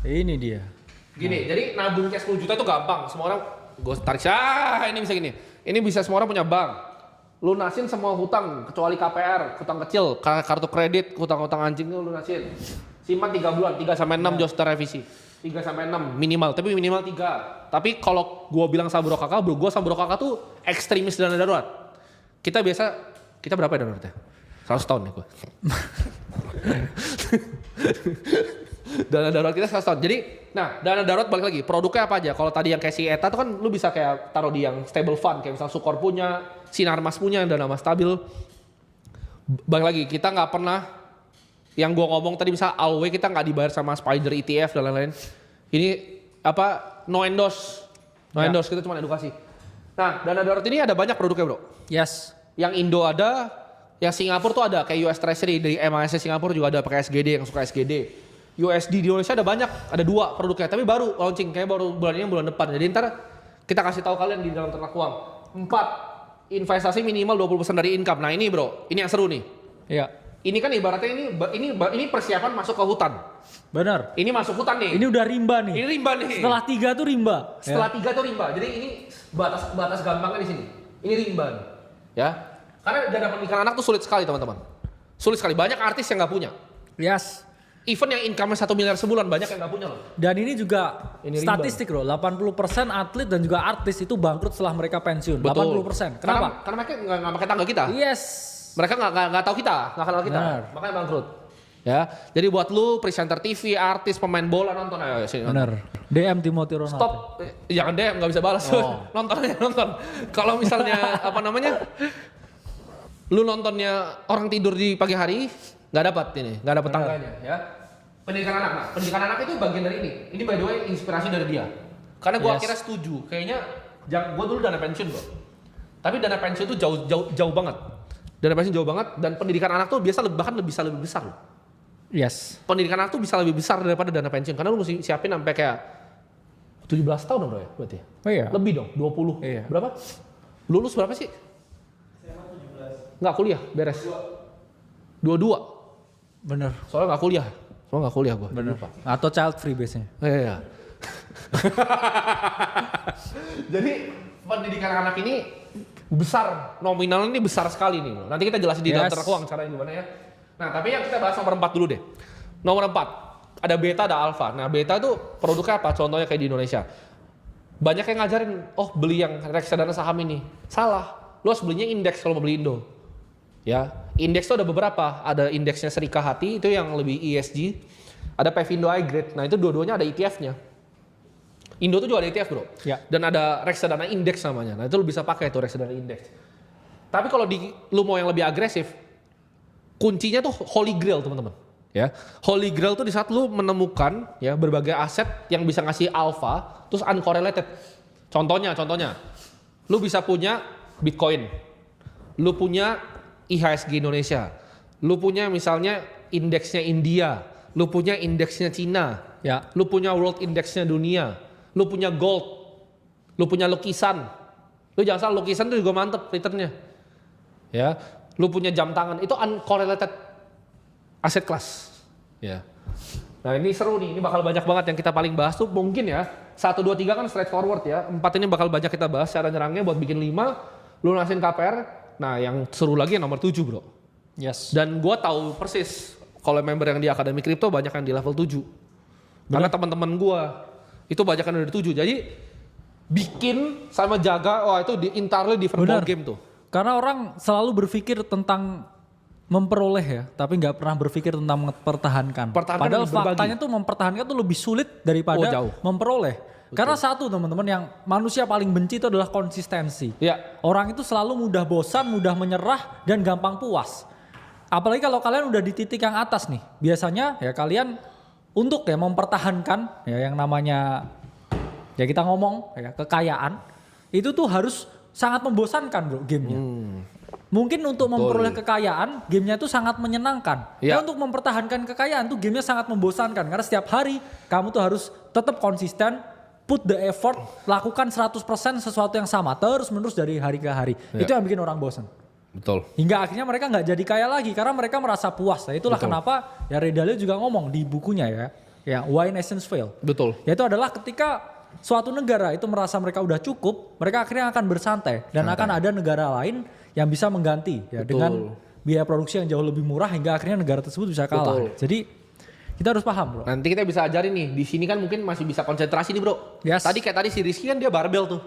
Ini dia. Gini, jadi nabung cash 10 juta itu gampang. Semua orang gue tarik, ini bisa gini. Ini bisa semua orang punya bank. Lunasin semua hutang kecuali KPR, hutang kecil, kartu kredit, hutang-hutang anjing itu lunasin. Simpan 3 bulan, 3 sampai 6 jos revisi. 3 sampai 6 minimal, tapi minimal 3. Tapi kalau gue bilang sama bro kakak, gue sama bro kakak tuh ekstremis dana darurat. Kita berapa ya daruratnya? 100 tahun nih gue. Dana darurat kita 100 tahun. Jadi, nah dana darurat balik lagi, produknya apa aja? Kalau tadi yang kayak si Eta tuh kan lu bisa kayak taruh di yang stable fund, kayak misal Sukor punya, Sinarmas punya, dana mas stabil. Balik lagi, kita nggak pernah, yang gua ngomong tadi misal Alway kita nggak dibayar sama Spider ETF dan lain-lain. Ini apa, no endorse, kita cuma edukasi. Nah dana darurat ini ada banyak produknya bro. Yes. Yang Indo ada, yang Singapura tuh ada, kayak US Treasury dari MAS Singapura juga ada pakai SGD, yang suka SGD. USD di Indonesia ada banyak, ada 2 produknya, tapi baru launching, kayak baru bulan ini bulan depan. Jadi ntar kita kasih tahu kalian di dalam ternak uang. 4, investasi minimal 20% dari income. Nah ini bro, ini yang seru nih. Iya. Ini kan ibaratnya ini persiapan masuk ke hutan. Benar. Ini masuk hutan nih. Ini udah rimba nih. Ini rimba nih. Setelah 3 tuh rimba. Setelah 3 tuh rimba. Jadi ini batas gampangnya di sini. Ini rimba nih. Ya. Karena dana pernikahan anak tuh sulit sekali teman-teman. Sulit sekali. Banyak artis yang nggak punya. Yes. Even yang income-nya 1 miliar sebulan banyak yang nggak punya loh. Dan ini juga Ini statistik loh, 80% atlet dan juga artis itu bangkrut setelah mereka pensiun. Betul. 80%. Kenapa? Karena mereka nggak pakai tangga kita. Yes. Mereka nggak tahu kita, nggak kenal kita. Benar. Makanya bangkrut. Ya. Jadi buat lu presenter TV, artis, pemain bola nonton ayo sini. Benar. DM Timothy Ronaldo. Stop. Jangan DM, nggak bisa balas. Oh. nonton. Kalau misalnya apa namanya? Lu nontonnya orang tidur di pagi hari, nggak dapat ini, nggak dapat tangganya ya. Pendidikan anak, nah pendidikan anak itu bagian dari ini. Ini by the way inspirasi dari dia. Karena gue akhirnya setuju, kayaknya gue dulu dana pensiun bro. Tapi dana pensiun itu jauh banget. Dana pensiun jauh banget dan pendidikan anak tuh biasa bahkan bisa lebih besar loh. Yes. Pendidikan anak tuh bisa lebih besar daripada dana pensiun karena lu mesti siapin sampai kayak 17 tahun dong bro ya berarti. Oh iya. Lebih dong, 20. Iya. Berapa? Lulus berapa sih? Nggak kuliah, beres. 22. Bener. Soalnya nggak kuliah. Soalnya nggak kuliah gue. Bener. Atau child free biasanya. Iya. Jadi pendidikan anak ini besar, nominal ini besar sekali nih. Nanti kita jelasin di dalam ternak uang caranya gimana ya. Nah tapi yang kita bahas nomor 4 dulu deh. Nomor 4, ada beta, ada alpha. Nah beta itu produknya apa? Contohnya kayak di Indonesia. Banyak yang ngajarin, oh beli yang reksadana saham ini. Salah, lu harus belinya indeks kalau mau beli Indo. Ya, indeks itu ada beberapa. Ada indeksnya Serika Hati, itu yang lebih ESG. Ada Pevindo iGrade, nah itu dua-duanya ada ETF-nya. Indo tuh juga ada ETF bro. Ya. Dan ada reksadana indeks namanya. Nah itu lu bisa pakai tuh reksadana indeks. Tapi kalau lu mau yang lebih agresif, kuncinya tuh Holy Grail teman-teman. Ya, Holy Grail tuh di saat lu menemukan ya berbagai aset yang bisa ngasih alpha, terus uncorrelated. Contohnya, lu bisa punya Bitcoin, lu punya IHSG Indonesia, lu punya misalnya indeksnya India, lu punya indeksnya Cina, Ya. lu punya world indeksnya dunia, lu punya gold, lu punya lukisan. Lu jangan salah, lukisan itu juga mantep returnnya. Ya, lu punya jam tangan, itu uncorrelated aset class. Ya. Nah ini seru nih, ini bakal banyak banget yang kita paling bahas tuh mungkin ya. 1, 2, 3 kan straightforward ya. 4 ini bakal banyak kita bahas cara nyerangnya buat bikin 5, lunasin KPR. Nah yang seru lagi yang nomor 7 bro. Yes. Dan gue tahu persis kalau member yang di Akademi Kripto banyak yang di level 7. Karena teman-teman gue itu banyak yang dari 7. Jadi bikin sama jaga, wah itu entirely different ball game tuh. Karena orang selalu berpikir tentang memperoleh ya, tapi nggak pernah berpikir tentang mempertahankan. Padahal faktanya tuh mempertahankan tuh lebih sulit daripada memperoleh. Karena satu teman-teman yang manusia paling benci itu adalah konsistensi. Ya. Orang itu selalu mudah bosan, mudah menyerah, dan gampang puas. Apalagi kalau kalian udah di titik yang atas nih. Biasanya ya kalian untuk ya mempertahankan ya yang namanya ya kita ngomong ya kekayaan itu tuh harus sangat membosankan bro gamenya. Mungkin untuk memperoleh kekayaan, gamenya itu sangat menyenangkan. Ya. Tapi untuk mempertahankan kekayaan tuh gamenya sangat membosankan. Karena setiap hari kamu tuh harus tetap konsisten, put the effort, lakukan 100% sesuatu yang sama terus-menerus dari hari ke hari. Ya. Itu yang bikin orang bosan. Betul. Hingga akhirnya mereka nggak jadi kaya lagi karena mereka merasa puas. Nah, itulah kenapa ya Ray Dalio juga ngomong di bukunya ya. ya why nations fail. Betul. Yaitu adalah ketika suatu negara itu merasa mereka udah cukup, mereka akhirnya akan bersantai dan akan ada negara lain yang bisa mengganti ya dengan biaya produksi yang jauh lebih murah hingga akhirnya negara tersebut bisa kalah. Betul. Jadi kita harus paham, bro. Nanti kita bisa ajarin nih, di sini kan mungkin masih bisa konsentrasi nih, bro. Yes. Tadi si Rizky kan dia barbel tuh.